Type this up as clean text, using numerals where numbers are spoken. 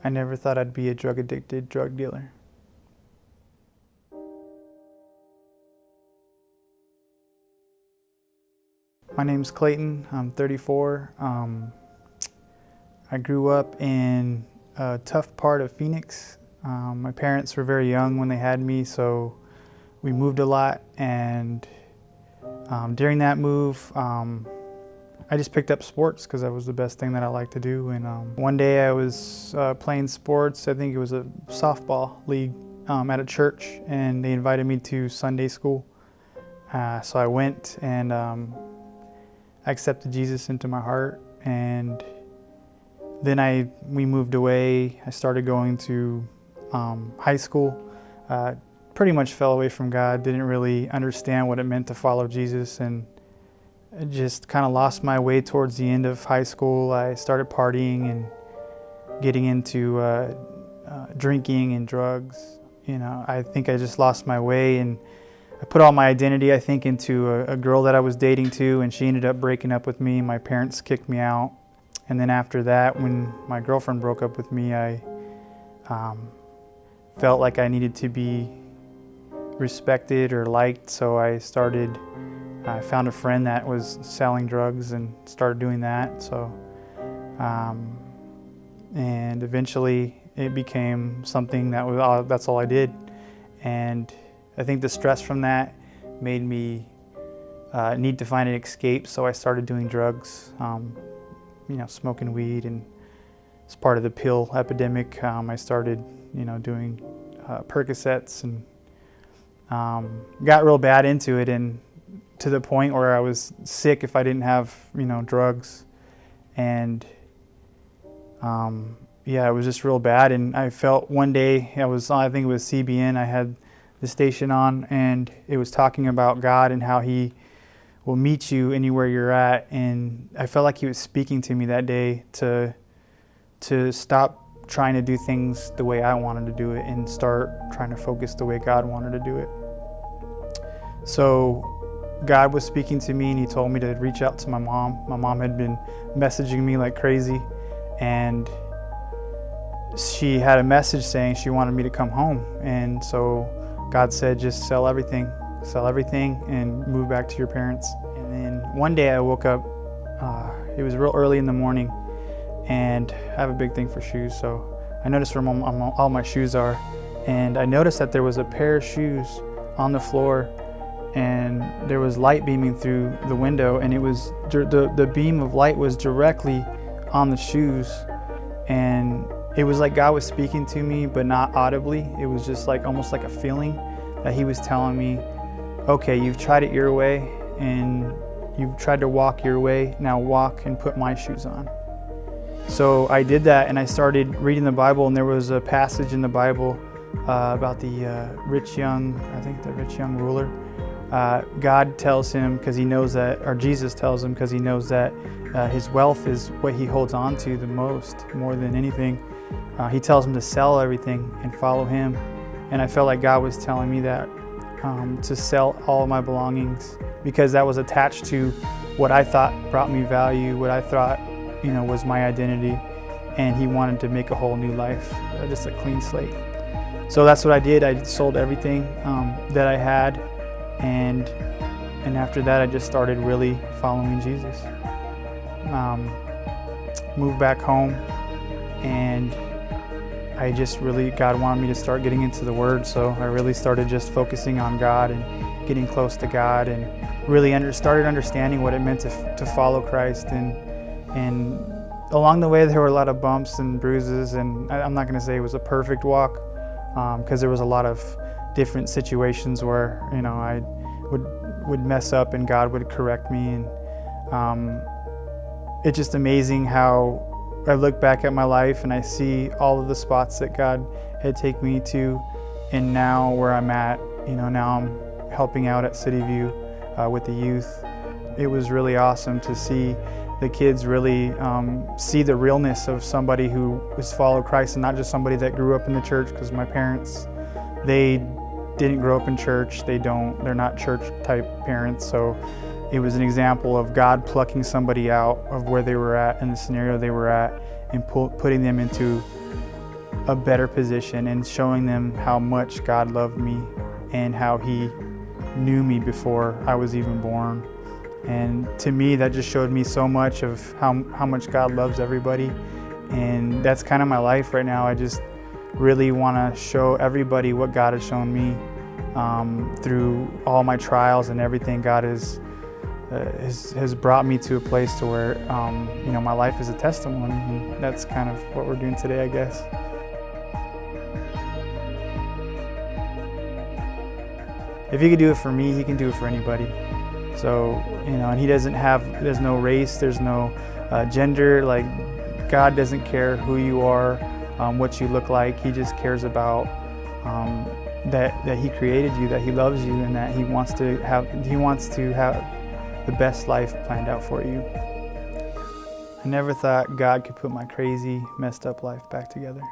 I never thought I'd be a drug-addicted drug dealer. My name's Clayton. I'm 34. I grew up in a tough part of Phoenix. My parents were very young when they had me, so we moved a lot, and during that move, I just picked up sports because that was the best thing that I liked to do. And one day I was playing sports. I think it was a softball league at a church, and they invited me to Sunday school. So I went, and I accepted Jesus into my heart. And then we moved away. I started going to high school. Pretty much fell away from God. Didn't really understand what it meant to follow Jesus, and I just kind of lost my way towards the end of high school. I started partying and getting into drinking and drugs. I think I just lost my way, and I put all my identity, I think, into a girl that I was dating too, and she ended up breaking up with me. My parents kicked me out. And then after that, when my girlfriend broke up with me, I felt like I needed to be respected or liked, so I found a friend that was selling drugs and started doing that. So, and eventually it became something that's all I did. And I think the stress from that made me need to find an escape. So I started doing drugs, smoking weed, and as part of the pill epidemic, I started, doing Percocets, and got real bad into it, and to the point where I was sick if I didn't have, drugs. And it was just real bad. And I felt one day, I think it was CBN, I had the station on, and it was talking about God and how He will meet you anywhere you're at. And I felt like He was speaking to me that day to stop trying to do things the way I wanted to do it and start trying to focus the way God wanted to do it. So God was speaking to me, and He told me to reach out to my mom. My mom had been messaging me like crazy, and she had a message saying she wanted me to come home. And so God said, just sell everything and move back to your parents. And then one day I woke up, it was real early in the morning, and I have a big thing for shoes, so I noticed where all my shoes are, and I noticed that there was a pair of shoes on the floor, and there was light beaming through the window, and it was the beam of light was directly on the shoes, and it was like God was speaking to me, but not audibly. It was just like almost like a feeling that He was telling me, okay, you've tried it your way, and you've tried to walk your way, now walk and put my shoes on. So I did that, and I started reading the Bible, and there was a passage in the Bible about the rich young ruler. God tells him, because He knows that, or Jesus tells him, because He knows that his wealth is what he holds on to the most, more than anything. He tells him to sell everything and follow Him. And I felt like God was telling me that, to sell all of my belongings, because that was attached to what I thought brought me value, what I thought was my identity, and He wanted to make a whole new life, just a clean slate. So that's what I did. I sold everything that I had, and after that I just started really following Jesus. Moved back home, and God wanted me to start getting into the Word, so I really started just focusing on God and getting close to God, and really started understanding what it meant to follow Christ. And along the way, there were a lot of bumps and bruises, and I'm not going to say it was a perfect walk, because there was a lot of different situations where I would mess up and God would correct me, and it's just amazing how I look back at my life and I see all of the spots that God had taken me to, and now where I'm at. Now I'm helping out at City View with the youth. It was really awesome to see the kids really see the realness of somebody who has followed Christ, and not just somebody that grew up in the church, because my parents, they didn't grow up in church. They're not church type parents. So it was an example of God plucking somebody out of where they were at in the scenario they were at, and putting them into a better position and showing them how much God loved me and how He knew me before I was even born. And to me, that just showed me so much of how much God loves everybody. And that's kind of my life right now. I just really want to show everybody what God has shown me through all my trials and everything. God has brought me to a place to where my life is a testimony, and that's kind of what we're doing today, I guess. If He could do it for me, He can do it for anybody. So, and He doesn't have, there's no race, there's no gender. Like, God doesn't care who you are, what you look like. He just cares about that He created you, that He loves you, and that He wants to have the best life planned out for you. I never thought God could put my crazy, messed up life back together.